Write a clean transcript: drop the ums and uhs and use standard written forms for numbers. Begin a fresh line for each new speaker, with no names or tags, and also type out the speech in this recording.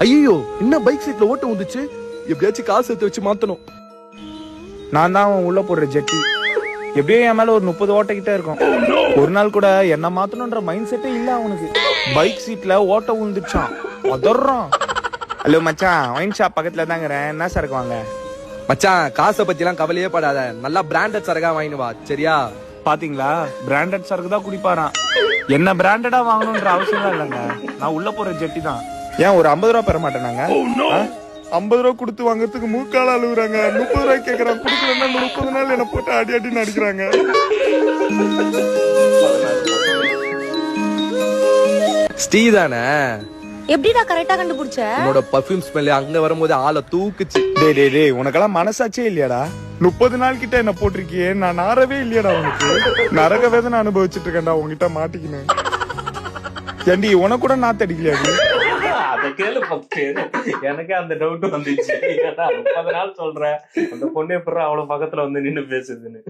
ஐயோ, என்ன பைக் சீட்ல ஓட்ட வந்துச்சு? எப்படியாச்சும் காசு எடுத்து வச்சு மாத்தணும்.
நான் தான் அவன் உள்ள போடுற ஜெட்டி. எப்படியோ என் மேல ஒரு 30 ஓட்ட கிட்ட இருக்கும். ஒரு நாள் கூட என்ன மாத்தணும்ன்ற மைண்ட் செட்டே இல்ல அவனுக்கு. பைக் சீட்ல ஓட்ட விழுந்துச்சான், அதர்றான். ஹலோ மச்சான், ஒயின் ஷாப் பக்கத்துல தாங்கிறேன், என்ன சரக்கு வாங்க?
மச்சான், காசை பத்தி எல்லாம் கவலையே படாத, நல்லா பிராண்டட் சரகா வாங்கினு வா, சரியா?
பாத்தீங்களா, பிராண்டட் சரக்கு தான் குடிப்பாரான். என்ன பிராண்டடா வாங்கணும்ன்ற அவசியம் இல்லைங்க, நான் உள்ள போற ஜெட்டி தான். ஏன் ஒரு 50 ரூபா பெற மாட்டேனாங்க? 50 ரூபா கொடுத்து வாங்குறதுக்கு மூக்கால அழுகுறாங்க. 30 ரூபாய் கேக்குறாங்க, குடுக்கலன்னா 30 நாள் என்ன போட்டு அடி அடி நடிக்கிறாங்க.
ஸ்ரீ தானே?
எப்படிடா கரெக்டா கண்டுபிடிச்ச?
உன்னோட பர்ஃபியூம் ஸ்மெல் அங்க வரும்போது ஆளை தூக்குச்சு.
டேய் உனக்கெல்லாம் மனசாச்சே இல்லையாடா? 30 நாள் கிட்ட என்ன போட்டிருக்கியே, நான் நாரவே இல்லையாடா உனக்கு? நரக வேதனை அனுபவிச்சுட்டு இருக்கேன்டா உங்ககிட்ட மாட்டிக்கினேன். ஏண்டி உனக்கு கூட நாத்து அடிக்கலையாடி?
அத கேளு ஃபர்ஸ்ட். எனக்கு அந்த டவுட் வந்துச்சு. 30 நாள் சொல்றேன், அந்த பொண்ணு எப்பறம் அவ்வளவு பக்கத்துல வந்து நின்னு பேசுதுன்னு.